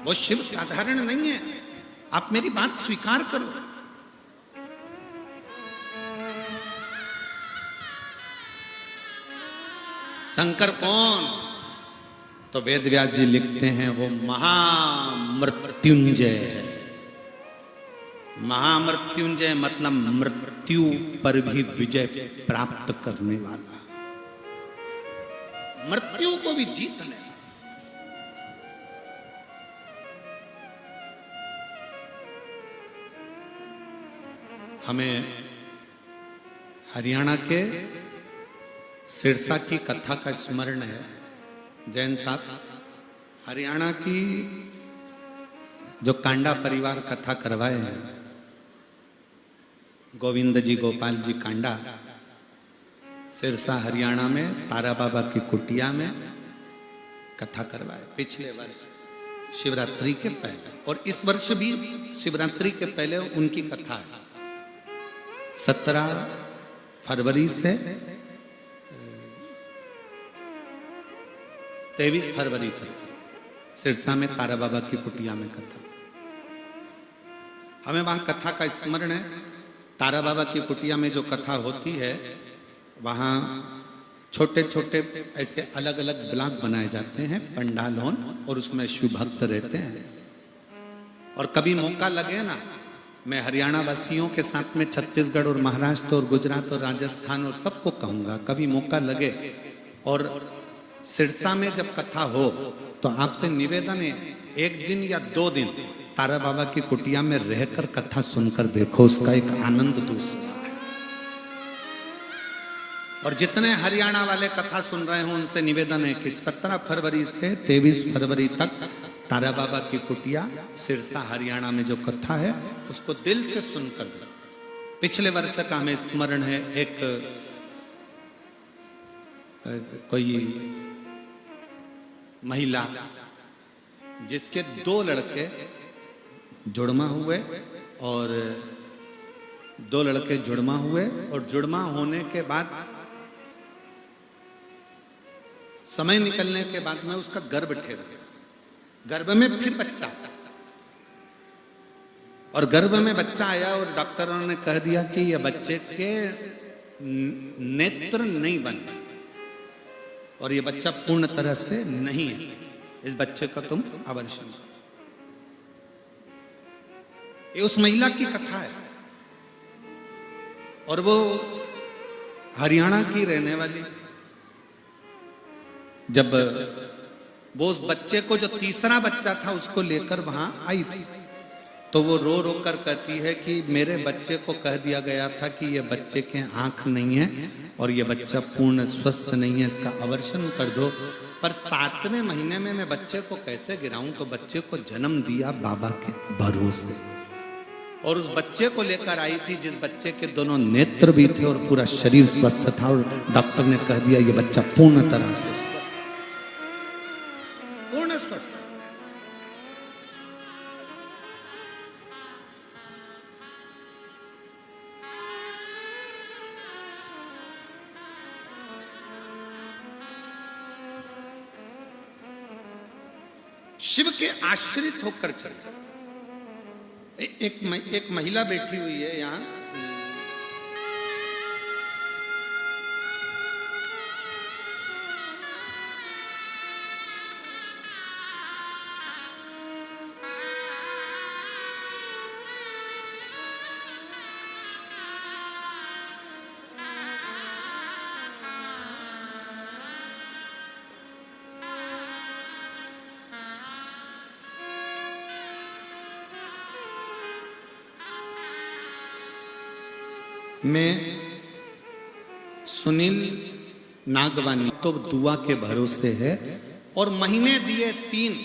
वो शिव साधारण नहीं है, आप मेरी बात स्वीकार करो। शंकर कौन? तो वेद व्यास जी लिखते हैं वो महामृत्युंजय है। महामृत्युंजय मतलब मृत्यु पर भी विजय प्राप्त करने वाला, मृत्यु को भी जीत ले। हमें हरियाणा के सिरसा की कथा का स्मरण है। जैन साहब, हरियाणा की जो कांडा परिवार कथा करवाए हैं, गोविंद जी गोपाल जी कांडा, सिरसा हरियाणा में तारा बाबा की कुटिया में कथा करवाए पिछले वर्ष शिवरात्रि के पहले, और इस वर्ष भी शिवरात्रि के पहले उनकी कथा है। 17 फरवरी से 23 फरवरी तक सिरसा में तारा बाबा की कुटिया में कथा। हमें वहां कथा का स्मरण है। तारा बाबा की कुटिया में जो कथा होती है, वहां छोटे छोटे ऐसे अलग अलग ब्लॉक बनाए जाते हैं, पंडाल होन, और उसमें शिव भक्त रहते हैं। और कभी मौका लगे ना, मैं हरियाणा वासियों के साथ में छत्तीसगढ़ और महाराष्ट्र और गुजरात और राजस्थान और सबको कहूंगा, कभी मौका लगे और सिरसा में जब कथा हो तो आपसे निवेदन है, 1 दिन या 2 दिन तारा बाबा की कुटिया में रहकर कथा सुनकर देखो, उसका एक आनंद दूसरा है। और जितने हरियाणा वाले कथा सुन रहे हो उनसे निवेदन है कि 17 फरवरी से 23 फरवरी तक तारा बाबा की कुटिया सिरसा हरियाणा में जो कथा है उसको दिल से सुनकर दो। पिछले वर्ष का हमें स्मरण है, एक कोई महिला जिसके 2 लड़के जुड़मा हुए, और 2 लड़के जुड़मा हुए, और जुड़मा होने के बाद समय निकलने के बाद में उसका गर्भ ठहर गया। गर्भ में फिर बच्चा, और गर्भ में बच्चा आया और डॉक्टरों ने कह दिया कि यह बच्चे के नेत्र नहीं बने और ये बच्चा पूर्ण तरह से नहीं है, इस बच्चे का तुम अबॉर्शन। ये उस महिला की कथा है, और वो हरियाणा की रहने वाली, जब वो उस बच्चे को, जो तीसरा बच्चा था, उसको लेकर वहां आई थी, तो वो रो रो कर कहती है कि मेरे बच्चे को कह दिया गया था कि ये बच्चे के आंख नहीं है और ये बच्चा पूर्ण स्वस्थ नहीं है, इसका अबॉर्शन कर दो। पर 7वें महीने में मैं बच्चे को कैसे गिराऊं? तो बच्चे को जन्म दिया बाबा के भरोसे, और उस बच्चे को लेकर आई थी जिस बच्चे के दोनों नेत्र भी थे और पूरा शरीर स्वस्थ था, और डॉक्टर ने कह दिया ये बच्चा पूर्ण तरह से स्वस्थ, पूर्ण स्वस्थ। शिव के आश्रित होकर चल। एक महिला बैठी हुई है यहां, मैं सुनील नागवानी तो दुआ के भरोसे है, और महीने दिए 3,